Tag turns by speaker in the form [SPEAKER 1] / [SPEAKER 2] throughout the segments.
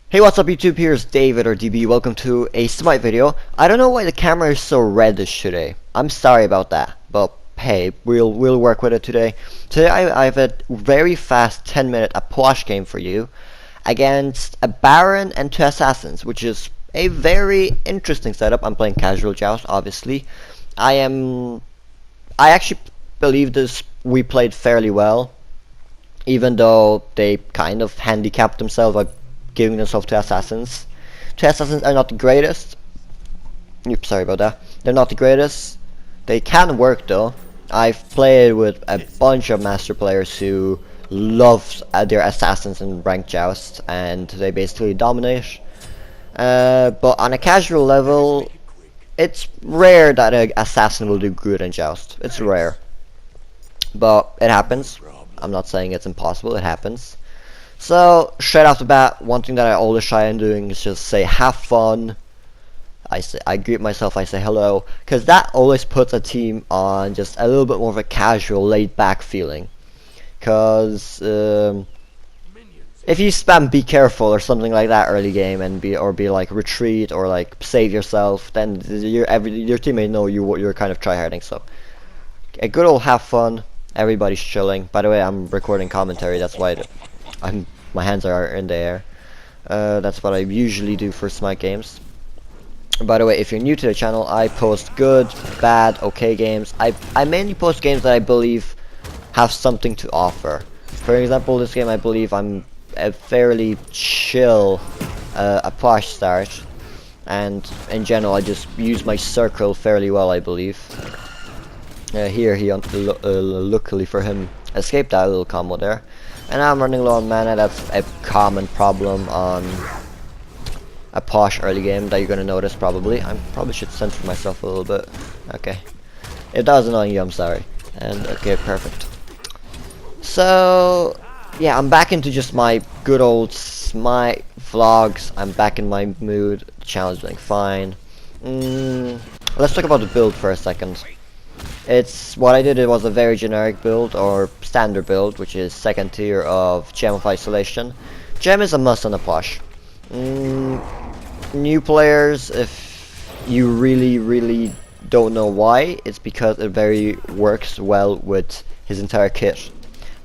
[SPEAKER 1] Hey, what's up YouTube? Here's David or DB. Welcome to a SMITE video. I don't know why the camera is so reddish today. I'm sorry about that, but hey, we'll work with it today. Today I have a very fast 10-minute Ah Puch game for you against a Baron and 2 Assassins, which is a very interesting setup. I'm playing casual Joust, obviously. I actually believe we played fairly well, even though they kind of handicapped themselves by giving themselves to assassins. 2 Assassins are not the greatest. Oops, sorry about that. They're not the greatest. They can work though. I've played with a bunch of master players who love their assassins in ranked Joust, and they basically dominate. But on a casual level, it's rare that an assassin will do good in Joust. It's rare. But it happens. I'm not saying it's impossible, it happens. So, straight off the bat, one thing that I always try on doing is just say, have fun. I greet myself, I say hello, because that always puts a team on just a little bit more of a casual, laid-back feeling. Because if you spam "be careful" or something like that early game, and be like retreat or like save yourself, then your teammate know you're kind of tryharding. So, a good old have fun. Everybody's chilling. By the way, I'm recording commentary. That's why my hands are in the air. That's what I usually do for SMITE games. By the way, if you're new to the channel, I post good, bad, okay games. I mainly post games that I believe have something to offer. For example, this game I believe I'm a fairly chill Ah Puch start, and in general I just use my circle fairly well, I believe. Here he luckily for him escaped that little combo there. And now I'm running low on mana. That's a common problem on Ah Puch early game that you're gonna notice probably. I probably should censor myself a little bit. Okay. If that was annoying you, I'm sorry. And okay, perfect. So yeah, I'm back into just my good old SMITE vlogs. I'm back in my mood. The channel's doing fine. Let's talk about the build for a second. What I did, it was a very generic build, or standard build, which is second tier of Gem of Isolation. Gem is a must on Ah Puch. New players, if you really don't know why, it's because it very works well with his entire kit.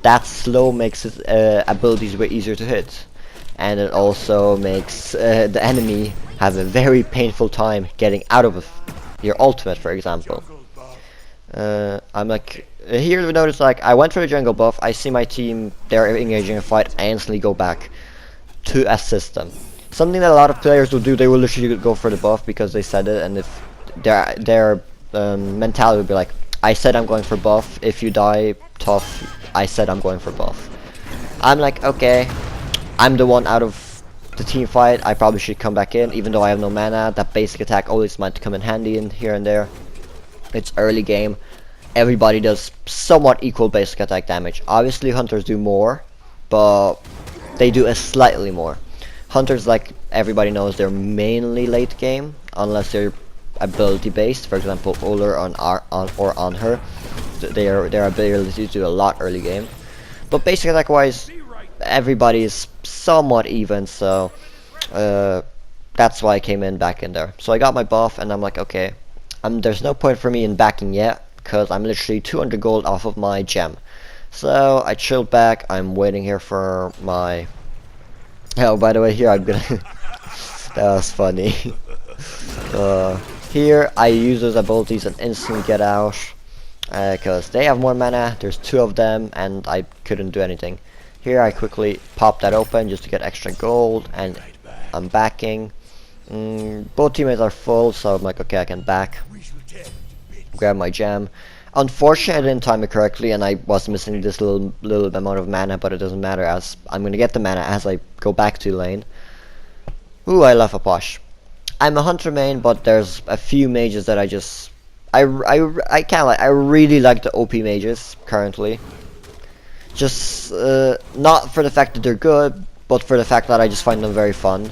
[SPEAKER 1] That slow makes his abilities way easier to hit, and it also makes the enemy have a very painful time getting out of your ultimate, for example. I'm like, here we notice, like, I went for the jungle buff, I see my team, they're engaging a fight, I instantly go back to assist them. Something that a lot of players will do, they will literally go for the buff because they said it, and if their mentality would be like, I said I'm going for buff, if you die, tough, I said I'm going for buff. I'm like, okay, I'm the one out of the team fight, I probably should come back in, even though I have no mana. That basic attack always might come in handy in here and there. It's early game. Everybody does somewhat equal basic attack damage. Obviously hunters do more, but they do a slightly more. Hunters, like everybody knows, they're mainly late game, unless they're ability based. For example, Uller on her, their ability to do a lot early game. But basic attack wise, everybody is somewhat even, so that's why I came back in there. So I got my buff, and I'm like, okay, there's no point for me in backing yet, because I'm literally 200 gold off of my gem. So I chilled back. I'm waiting here for my... Oh, by the way, here I'm gonna... That was funny. Here I use those abilities and instantly get out, because they have more mana, there's 2 of them, and I couldn't do anything. Here I quickly pop that open just to get extra gold, and I'm backing. Both teammates are full, so I'm like, okay, I can back. Grab my gem. Unfortunately, I didn't time it correctly, and I was missing this little amount of mana, but it doesn't matter, as I'm gonna get the mana as I go back to lane. Ooh, I love Ah Puch. I'm a hunter main, but there's a few mages that I can't lie, I really like the OP mages currently. Just not for the fact that they're good, but for the fact that I just find them very fun.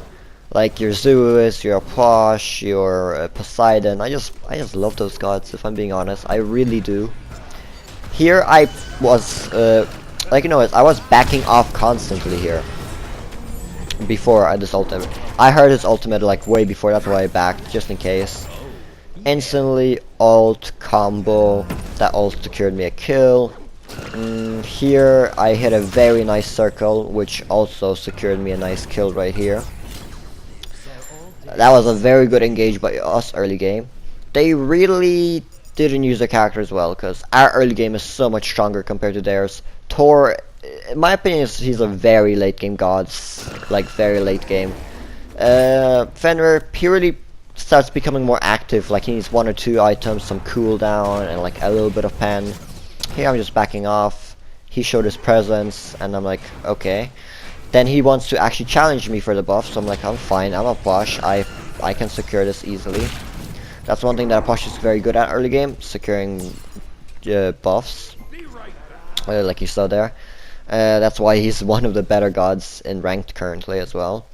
[SPEAKER 1] Like your Zeus, your Ah Puch, your Poseidon. I just love those gods, if I'm being honest. I really do. Here I was like, you know, I was backing off constantly here. before this ultimate. I heard his ultimate like way before, that's why I backed, just in case. Instantly ult combo, that ult secured me a kill. Here I hit a very nice circle, which also secured me a nice kill right here. That was a very good engage by us early game. They really didn't use their characters well, because our early game is so much stronger compared to theirs. Thor, in my opinion, he's a very late game god, like very late game. Fenrir purely starts becoming more active, like he needs 1 or 2 items, some cooldown, and like a little bit of pen. Here I'm just backing off. He showed his presence, and I'm like, okay. Then he wants to actually challenge me for the buff, so I'm like, I'm fine, I'm a Puch, I can secure this easily. That's one thing that Puch is very good at early game, securing buffs, like you saw there. That's why he's one of the better gods in ranked currently as well.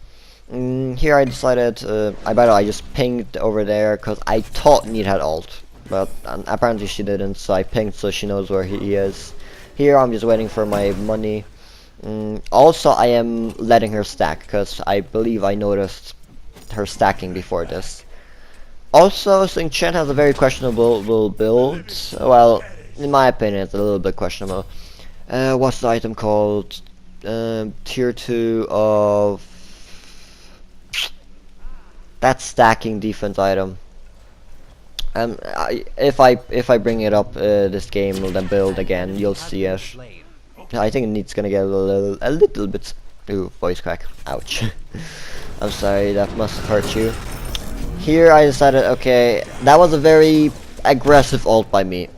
[SPEAKER 1] Here I decided, I just pinged over there because I thought Neat had ult, but apparently she didn't, so I pinged so she knows where he is. Here I'm just waiting for my money. Also I am letting her stack because I believe I noticed her stacking before this. Also, Xing Chen has a very questionable build. Well, in my opinion, it's a little bit questionable. What's the item called? Tier 2 of that stacking defense item. If I bring it up this game, the build again, you'll see it. I think it's gonna get a little bit. Ooh, voice crack. Ouch. I'm sorry, that must hurt you. Here I decided, okay, that was a very aggressive ult by me.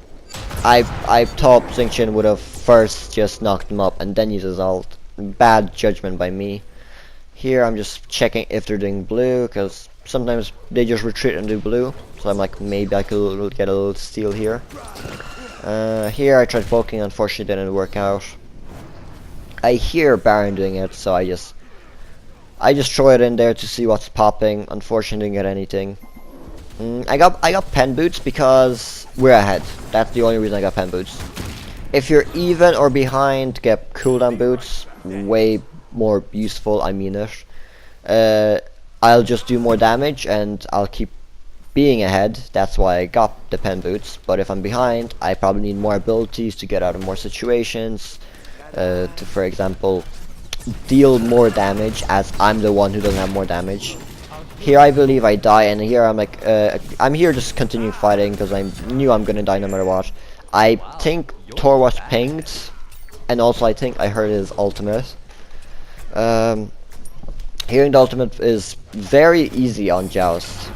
[SPEAKER 1] I thought Xing Chen would have first just knocked him up and then use his ult. Bad judgment by me. Here I'm just checking if they're doing blue, because sometimes they just retreat and do blue. So I'm like, maybe I could get a little steal here. Here I tried poking, unfortunately didn't work out. I hear Baron doing it, so I just throw it in there to see what's popping. Unfortunately, didn't get anything. I got pen boots because we're ahead. That's the only reason I got pen boots. If you're even or behind, get cooldown boots. Way more useful. I mean it. I'll just do more damage and I'll keep being ahead. That's why I got the pen boots. But if I'm behind, I probably need more abilities to get out of more situations. To, for example, deal more damage, as I'm the one who doesn't have more damage. Here I believe I die, and here I'm like, I'm here just continuing fighting because I knew I'm gonna die no matter what. I think Thor was pinged, and also I think I heard his ultimate. Hearing the ultimate is very easy on Joust.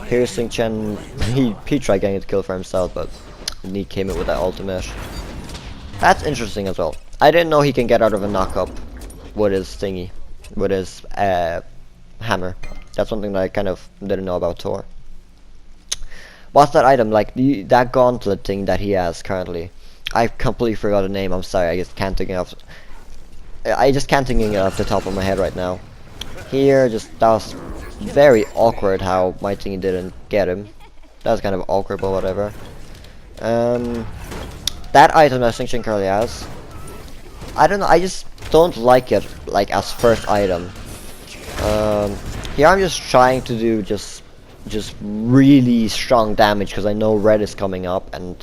[SPEAKER 1] Here Xing Chen, he tried getting a kill for himself, but he came in with that ultimate. That's interesting as well. I didn't know he can get out of a knock-up with his thingy, with his hammer. That's something that I kind of didn't know about Thor. What's that item, like that gauntlet thing that he has currently? I completely forgot the name, I'm sorry, I just can't think of it off the top of my head right now. Here, that was very awkward how my thingy didn't get him. That was kind of awkward, but whatever. That item that Xing Chen currently has, I don't know, I just don't like it like as first item. Here I'm just trying to do just really strong damage because I know red is coming up, and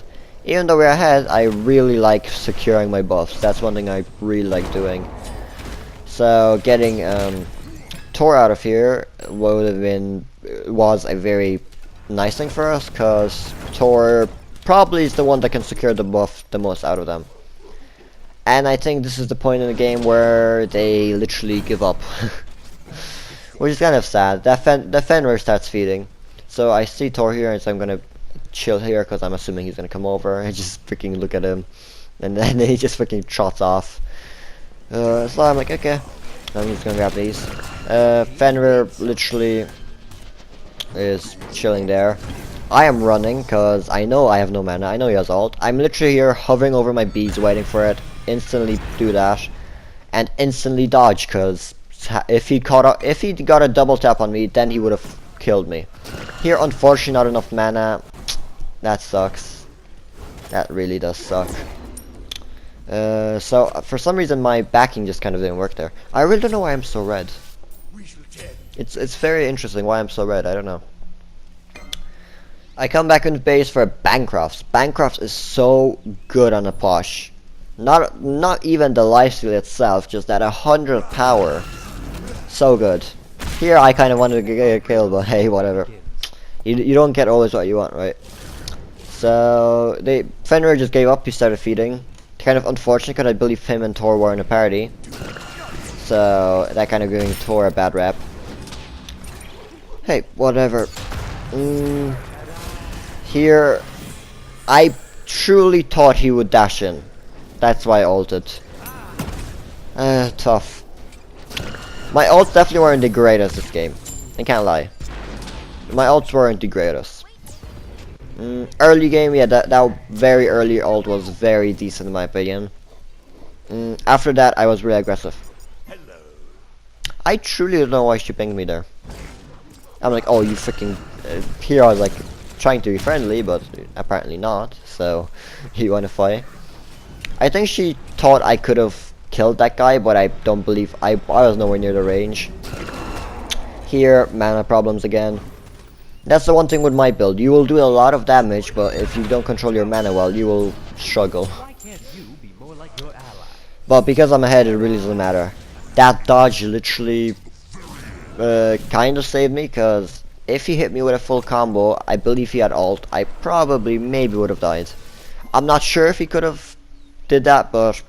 [SPEAKER 1] even though we're ahead, I really like securing my buffs. That's one thing I really like doing. So getting Thor out of here was a very nice thing for us, because Thor probably is the one that can secure the buff the most out of them. And I think this is the point in the game where they literally give up. Which is kind of sad. The Fenrir starts feeding. So I see Thor here, and so I'm gonna chill here because I'm assuming he's gonna come over. I just freaking look at him, and then he just freaking trots off. So I'm like, okay, I'm just gonna grab these. Fenrir literally is chilling there. I am running because I know I have no mana. I know he has ult. I'm literally here hovering over my beads, waiting for it. Instantly do that, and instantly dodge, because if he got a double tap on me, then he would have killed me. Here, unfortunately, not enough mana. That sucks. That really does suck. So for some reason my backing just kind of didn't work there. I really don't know why I'm so red. It's very interesting why I'm so red. I don't know. I come back into base for Bancrofts. Bancrofts is so good on a push. Not even the lifesteal itself, just at 100 power. So good. Here I kind of wanted to get a kill, but hey, whatever. You don't get always what you want, right? So Fenrir just gave up. He started feeding. Kind of unfortunate because I believe him and Thor were in a party. So that kind of giving Thor a bad rap. Hey, whatever. Here, I truly thought he would dash in. That's why I ulted. Tough. My ults definitely weren't the greatest this game. I can't lie. My ults weren't the greatest. Early game, yeah, that very early ult was very decent in my opinion. After that, I was really aggressive. I truly don't know why she pinged me there. I'm like, oh, you freaking... here I was like, trying to be friendly, but apparently not, so you wanna fight. I think she thought I could have killed that guy, but I don't believe... I was nowhere near the range. Here, mana problems again. That's the one thing with my build. You will do a lot of damage, but if you don't control your mana well, you will struggle. But because I'm ahead, it really doesn't matter. That dodge literally kind of saved me, because if he hit me with a full combo, I believe he had ult, I probably maybe would have died. I'm not sure if he could have did that, but